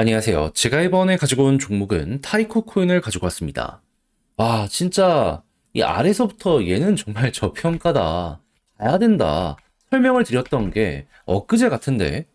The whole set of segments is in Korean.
안녕하세요. 제가 이번에 가지고 온 종목은 타이코 코인을 가지고 왔습니다. 와, 진짜 이 아래서부터 얘는 정말 저평가다. 봐야 된다. 설명을 드렸던 게 엊그제 같은데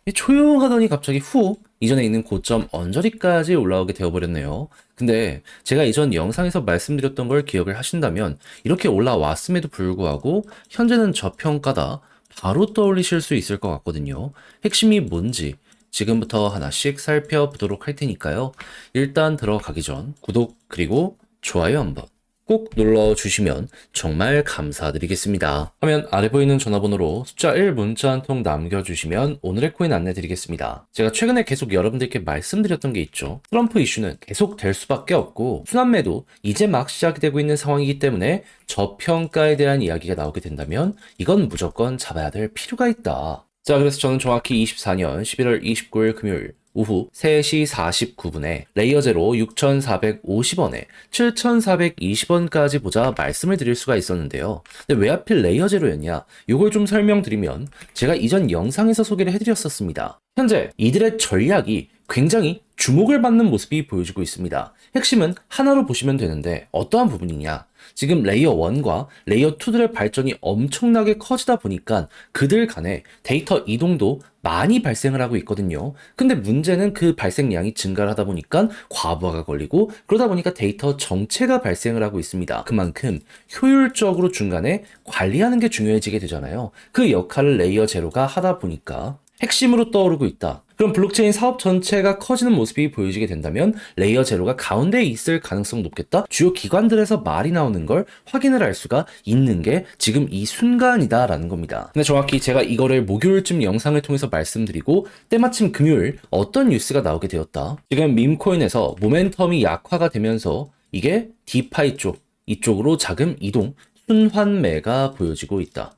이 조용하더니 갑자기 훅 이전에 있는 고점 언저리까지 올라오게 되어버렸네요. 근데 제가 이전 영상에서 말씀드렸던 걸 기억을 하신다면 이렇게 올라왔음에도 불구하고 현재는 저평가다. 바로 떠올리실 수 있을 것 같거든요. 핵심이 뭔지 지금부터 하나씩 살펴보도록 할 테니까요. 일단 들어가기 전 구독 그리고 좋아요 한번 꼭 눌러주시면 정말 감사드리겠습니다. 화면 아래 보이는 전화번호로 숫자 1 문자 한 통 남겨주시면 오늘의 코인 안내 드리겠습니다. 제가 최근에 계속 여러분들께 말씀드렸던 게 있죠. 트럼프 이슈는 계속 될 수밖에 없고 순환매도 이제 막 시작이 되고 있는 상황이기 때문에 저평가에 대한 이야기가 나오게 된다면 이건 무조건 잡아야 될 필요가 있다. 자, 그래서 저는 정확히 24년 11월 29일 금요일 오후 3시 49분에 레이어제로 6,450원에 7,420원까지 보자 말씀을 드릴 수가 있었는데요. 근데 왜 하필 레이어제로였냐? 이걸 좀 설명드리면 제가 이전 영상에서 소개를 해드렸었습니다. 현재 이들의 전략이 굉장히 주목을 받는 모습이 보여지고 있습니다. 핵심은 하나로 보시면 되는데 어떠한 부분이냐? 지금 레이어 1과 레이어 2들의 발전이 엄청나게 커지다 보니까 그들 간에 데이터 이동도 많이 발생을 하고 있거든요. 근데 문제는 그 발생량이 증가를 하다 보니까 과부하가 걸리고 그러다 보니까 데이터 정체가 발생을 하고 있습니다. 그만큼 효율적으로 중간에 관리하는 게 중요해지게 되잖아요. 그 역할을 레이어 제로가 하다 보니까 핵심으로 떠오르고 있다. 그럼 블록체인 사업 전체가 커지는 모습이 보여지게 된다면 레이어 제로가 가운데에 있을 가능성 높겠다? 주요 기관들에서 말이 나오는 걸 확인을 할 수가 있는 게 지금 이 순간이다라는 겁니다. 근데 정확히 제가 이거를 목요일쯤 영상을 통해서 말씀드리고 때마침 금요일 어떤 뉴스가 나오게 되었다. 지금 밈코인에서 모멘텀이 약화가 되면서 이게 디파이 쪽, 이쪽으로 자금 이동, 순환매가 보여지고 있다.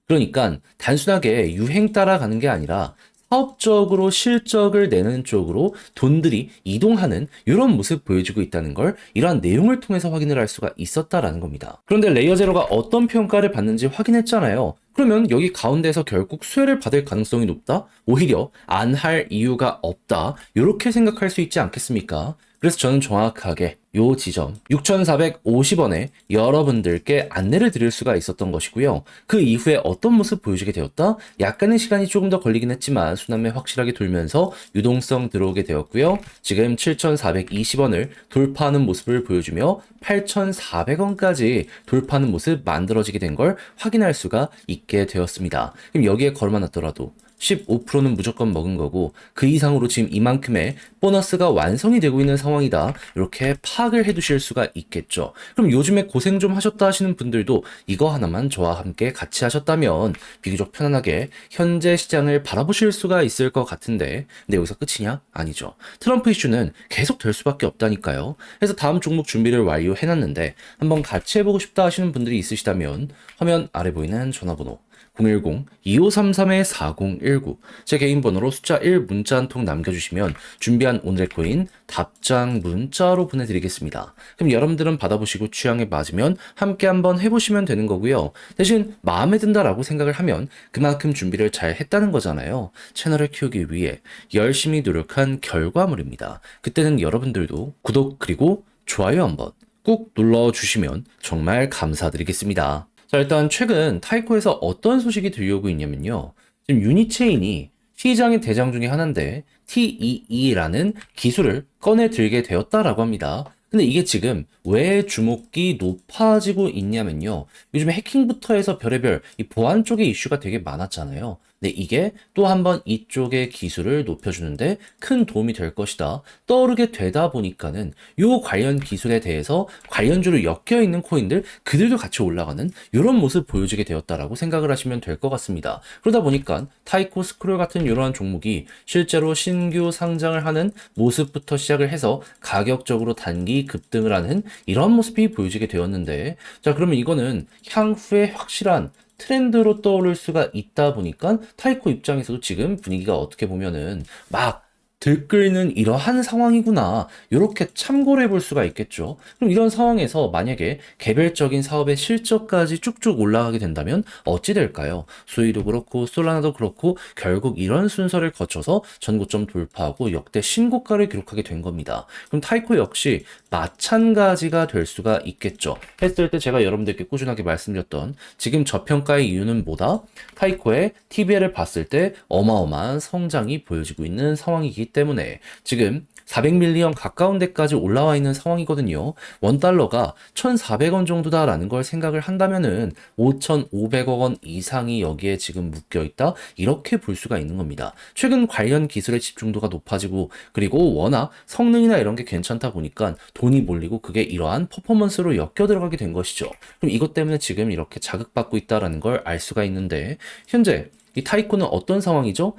그러니까 단순하게 유행 따라가는 게 아니라 사업적으로 실적을 내는 쪽으로 돈들이 이동하는 이런 모습 보여주고 있다는 걸 이러한 내용을 통해서 확인을 할 수가 있었다라는 겁니다. 그런데 레이어 제로가 어떤 평가를 받는지 확인했잖아요. 그러면 여기 가운데에서 결국 수혜를 받을 가능성이 높다? 오히려 안 할 이유가 없다. 이렇게 생각할 수 있지 않겠습니까? 그래서 저는 정확하게 요 지점 6,450원에 여러분들께 안내를 드릴 수가 있었던 것이고요. 그 이후에 어떤 모습 보여주게 되었다? 약간의 시간이 조금 더 걸리긴 했지만 순환매 확실하게 돌면서 유동성 들어오게 되었고요. 지금 7,420원을 돌파하는 모습을 보여주며 8,400원까지 돌파하는 모습 만들어지게 된 걸 확인할 수가 있게 되었습니다. 그럼 여기에 걸어만 놨더라도 15%는 무조건 먹은 거고 그 이상으로 지금 이만큼의 보너스가 완성이 되고 있는 상황이다. 이렇게 파악을 해 두실 수가 있겠죠. 그럼 요즘에 고생 좀 하셨다 하시는 분들도 이거 하나만 저와 함께 같이 하셨다면 비교적 편안하게 현재 시장을 바라보실 수가 있을 것 같은데 근데 여기서 끝이냐? 아니죠. 트럼프 이슈는 계속 될 수밖에 없다니까요. 그래서 다음 종목 준비를 완료해 놨는데 한번 같이 해보고 싶다 하시는 분들이 있으시다면 화면 아래 보이는 전화번호 010-2533-4019 제 개인 번호로 숫자 1 문자 한 통 남겨주시면 준비한 오늘의 코인 답장 문자로 보내드리겠습니다. 그럼 여러분들은 받아보시고 취향에 맞으면 함께 한번 해보시면 되는 거고요. 대신 마음에 든다라고 생각을 하면 그만큼 준비를 잘 했다는 거잖아요. 채널을 키우기 위해 열심히 노력한 결과물입니다. 그때는 여러분들도 구독 그리고 좋아요 한번 꾹 눌러주시면 정말 감사드리겠습니다. 자, 일단 최근 타이코에서 어떤 소식이 들려오고 있냐면요. 지금 유니체인이 시장의 대장 중에 하나인데 TEE라는 기술을 꺼내 들게 되었다라고 합니다. 근데 이게 지금 왜 주목이 높아지고 있냐면요. 요즘에 해킹부터 해서 별의별 이 보안 쪽의 이슈가 되게 많았잖아요. 근데 이게 또 한번 이쪽의 기술을 높여주는데 큰 도움이 될 것이다. 떠오르게 되다 보니까는 요 관련 기술에 대해서 관련주로 엮여 있는 코인들 그들도 같이 올라가는 이런 모습 보여주게 되었다라고 생각을 하시면 될 것 같습니다. 그러다 보니까 타이코 스크롤 같은 이러한 종목이 실제로 신규 상장을 하는 모습부터 시작을 해서 가격적으로 단기 급등을 하는 이런 모습이 보여지게 되었는데 자 그러면 이거는 향후에 확실한 트렌드로 떠오를 수가 있다 보니까 타이코 입장에서도 지금 분위기가 어떻게 보면은 막 들끓는 이러한 상황이구나. 이렇게 참고를 해볼 수가 있겠죠. 그럼 이런 상황에서 만약에 개별적인 사업의 실적까지 쭉쭉 올라가게 된다면 어찌 될까요? 수위도 그렇고 솔라나도 그렇고 결국 이런 순서를 거쳐서 전고점 돌파하고 역대 신고가를 기록하게 된 겁니다. 그럼 타이코 역시 마찬가지가 될 수가 있겠죠. 했을 때 제가 여러분들께 꾸준하게 말씀드렸던 지금 저평가의 이유는 뭐다? 타이코의 TBL을 봤을 때 어마어마한 성장이 보여지고 있는 상황이기 때문에 지금 400밀리언 가까운 데까지 올라와 있는 상황이거든요. 원달러가 1,400원 정도다라는 걸 생각을 한다면은 5,500억 원 이상이 여기에 지금 묶여 있다. 이렇게 볼 수가 있는 겁니다. 최근 관련 기술의 집중도가 높아지고 그리고 워낙 성능이나 이런 게 괜찮다 보니까 돈이 몰리고 그게 이러한 퍼포먼스로 엮여 들어가게 된 것이죠. 그럼 이것 때문에 지금 이렇게 자극받고 있다라는 걸 알 수가 있는데 현재 이 타이코는 어떤 상황이죠?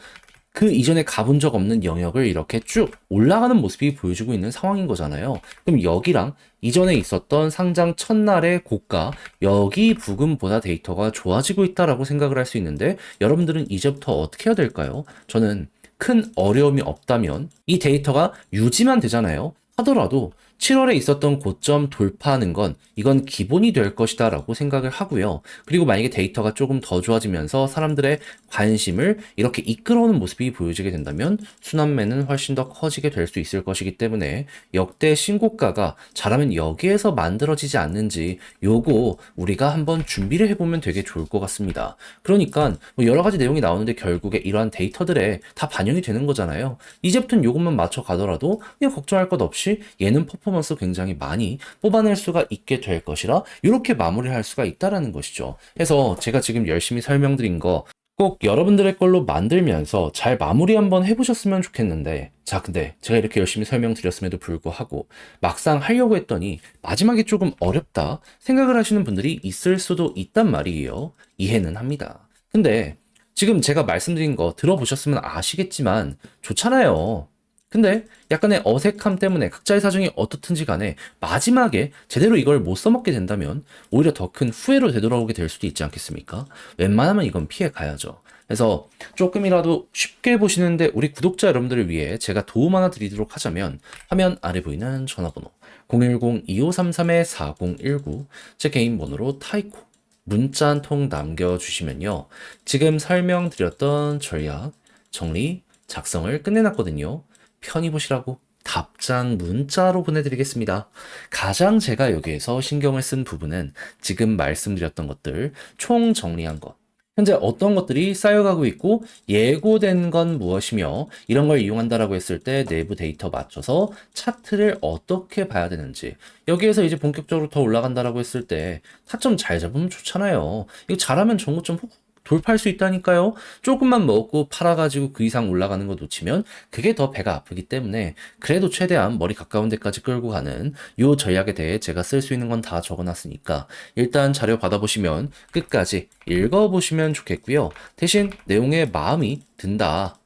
그 이전에 가본 적 없는 영역을 이렇게 쭉 올라가는 모습이 보여주고 있는 상황인 거잖아요. 그럼 여기랑 이전에 있었던 상장 첫날의 고가, 여기 부근보다 데이터가 좋아지고 있다라고 생각을 할 수 있는데 여러분들은 이제부터 어떻게 해야 될까요? 저는 큰 어려움이 없다면 이 데이터가 유지만 되잖아요. 하더라도 7월에 있었던 고점 돌파하는 건 이건 기본이 될 것이다 라고 생각을 하고요. 그리고 만약에 데이터가 조금 더 좋아지면서 사람들의 관심을 이렇게 이끌어오는 모습이 보여지게 된다면 순환매는 훨씬 더 커지게 될 수 있을 것이기 때문에 역대 신고가가 잘하면 여기에서 만들어지지 않는지 요거 우리가 한번 준비를 해보면 되게 좋을 것 같습니다. 그러니까 뭐 여러 가지 내용이 나오는데 결국에 이러한 데이터들에 다 반영이 되는 거잖아요. 이제부터는 요것만 맞춰 가더라도 그냥 걱정할 것 없이 얘는 퍼포먼스 굉장히 많이 뽑아낼 수가 있게 될 것이라 이렇게 마무리할 수가 있다라는 것이죠. 그래서 제가 지금 열심히 설명드린 거 꼭 여러분들의 걸로 만들면서 잘 마무리 한번 해보셨으면 좋겠는데 자 근데 제가 이렇게 열심히 설명드렸음에도 불구하고 막상 하려고 했더니 마지막에 조금 어렵다 생각을 하시는 분들이 있을 수도 있단 말이에요. 이해는 합니다. 근데 지금 제가 말씀드린 거 들어보셨으면 아시겠지만 좋잖아요. 근데 약간의 어색함 때문에 각자의 사정이 어떻든지 간에 마지막에 제대로 이걸 못 써먹게 된다면 오히려 더 큰 후회로 되돌아오게 될 수도 있지 않겠습니까? 웬만하면 이건 피해 가야죠. 그래서 조금이라도 쉽게 보시는데 우리 구독자 여러분들을 위해 제가 도움 하나 드리도록 하자면 화면 아래 보이는 전화번호 010-2533-4019 제 개인 번호로 타이코 문자 한 통 남겨주시면요. 지금 설명드렸던 전략 정리 작성을 끝내놨거든요. 편히 보시라고 답장 문자로 보내드리겠습니다. 가장 제가 여기에서 신경을 쓴 부분은 지금 말씀드렸던 것들 총 정리한 것. 현재 어떤 것들이 쌓여가고 있고 예고된 건 무엇이며 이런 걸 이용한다라고 했을 때 내부 데이터 맞춰서 차트를 어떻게 봐야 되는지 여기에서 이제 본격적으로 더 올라간다라고 했을 때 타점 잘 잡으면 좋잖아요. 이거 잘하면 전고점 훅 돌파할 수 있다니까요. 조금만 먹고 팔아가지고 그 이상 올라가는 거 놓치면 그게 더 배가 아프기 때문에 그래도 최대한 머리 가까운 데까지 끌고 가는 요 전략에 대해 제가 쓸 수 있는 건 다 적어놨으니까 일단 자료 받아보시면 끝까지 읽어보시면 좋겠고요. 대신 내용에 마음이 든다.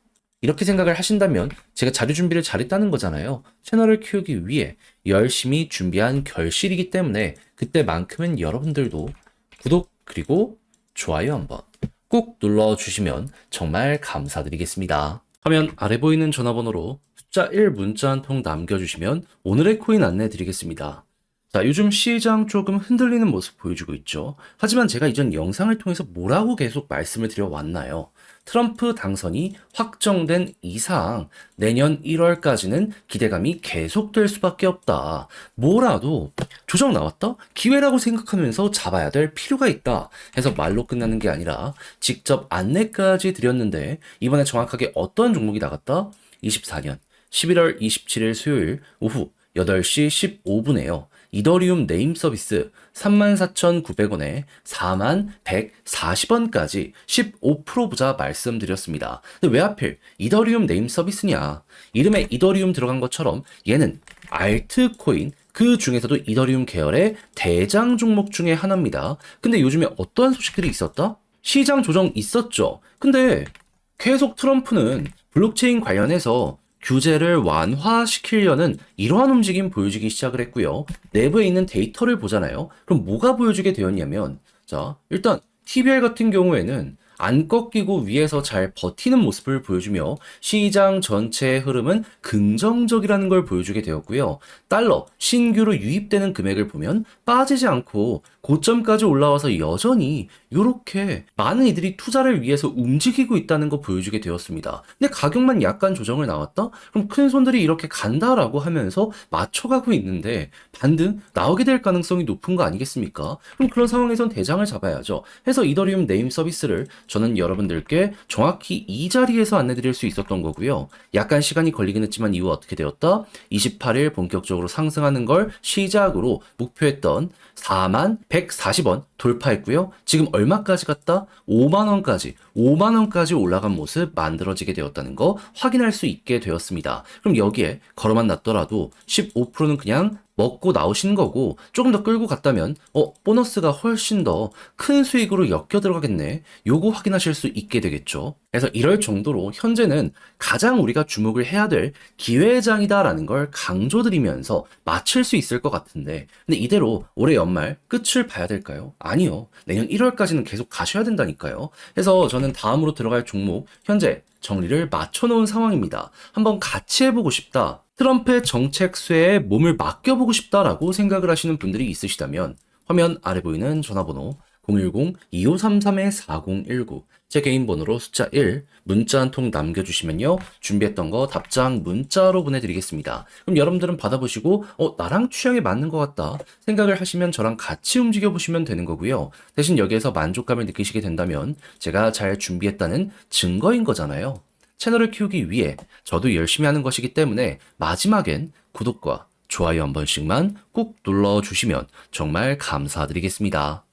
이렇게 생각을 하신다면 제가 자료 준비를 잘했다는 거잖아요. 채널을 키우기 위해 열심히 준비한 결실이기 때문에 그때만큼은 여러분들도 구독 그리고 좋아요 한번 꾹 눌러주시면 정말 감사드리겠습니다. 화면 아래 보이는 전화번호로 숫자 1 문자 한 통 남겨주시면 오늘의 코인 안내 드리겠습니다. 자, 요즘 시장 조금 흔들리는 모습 보여주고 있죠. 하지만 제가 이전 영상을 통해서 뭐라고 계속 말씀을 드려왔나요? 트럼프 당선이 확정된 이상 내년 1월까지는 기대감이 계속될 수밖에 없다. 뭐라도 조정 나왔다? 기회라고 생각하면서 잡아야 될 필요가 있다. 해서 말로 끝나는 게 아니라 직접 안내까지 드렸는데 이번에 정확하게 어떤 종목이 나갔다? 24년 11월 27일 수요일 오후 8시 15분에요. 이더리움 네임 서비스 34,900원에 41,140원까지 15% 부자 말씀드렸습니다. 근데 왜 하필 이더리움 네임 서비스냐? 이름에 이더리움 들어간 것처럼 얘는 알트코인 그 중에서도 이더리움 계열의 대장 종목 중에 하나입니다. 근데 요즘에 어떠한 소식들이 있었다? 시장 조정 있었죠. 근데 계속 트럼프는 블록체인 관련해서 규제를 완화시키려는 이러한 움직임 보여주기 시작을 했고요. 내부에 있는 데이터를 보잖아요. 그럼 뭐가 보여주게 되었냐면 자 일단 TBL 같은 경우에는 안 꺾이고 위에서 잘 버티는 모습을 보여주며 시장 전체의 흐름은 긍정적이라는 걸 보여주게 되었고요. 달러, 신규로 유입되는 금액을 보면 빠지지 않고 고점까지 올라와서 여전히 이렇게 많은 이들이 투자를 위해서 움직이고 있다는 거 보여주게 되었습니다. 근데 가격만 약간 조정을 나왔다? 그럼 큰 손들이 이렇게 간다라고 하면서 맞춰가고 있는데 반등 나오게 될 가능성이 높은 거 아니겠습니까? 그럼 그런 상황에선 대장을 잡아야죠. 해서 이더리움 네임 서비스를 저는 여러분들께 정확히 이 자리에서 안내드릴 수 있었던 거고요. 약간 시간이 걸리긴 했지만 이후 어떻게 되었다? 28일 본격적으로 상승하는 걸 시작으로 목표했던 4만 140원 돌파했고요. 지금 얼마까지 갔다? 5만원까지 올라간 모습 만들어지게 되었다는 거 확인할 수 있게 되었습니다. 그럼 여기에 걸어만 놨더라도 15%는 그냥 먹고 나오신 거고 조금 더 끌고 갔다면 보너스가 훨씬 더 큰 수익으로 엮여 들어가겠네. 요거 확인하실 수 있게 되겠죠. 그래서 이럴 정도로 현재는 가장 우리가 주목을 해야 될 기회장이다라는 걸 강조드리면서 맞출 수 있을 것 같은데 근데 이대로 올해 연말 끝을 봐야 될까요? 아니요. 내년 1월까지는 계속 가셔야 된다니까요. 그래서 저는 다음으로 들어갈 종목 현재 정리를 맞춰놓은 상황입니다. 한번 같이 해보고 싶다. 트럼프의 정책 수혜에 몸을 맡겨보고 싶다라고 생각을 하시는 분들이 있으시다면 화면 아래 보이는 전화번호 010-2533-4019 제 개인 번호로 숫자 1 문자 한 통 남겨주시면요 준비했던 거 답장 문자로 보내드리겠습니다. 그럼 여러분들은 받아보시고 나랑 취향에 맞는 것 같다 생각을 하시면 저랑 같이 움직여 보시면 되는 거고요. 대신 여기에서 만족감을 느끼시게 된다면 제가 잘 준비했다는 증거인 거잖아요. 채널을 키우기 위해 저도 열심히 하는 것이기 때문에 마지막엔 구독과 좋아요 한 번씩만 꾹 눌러주시면 정말 감사드리겠습니다.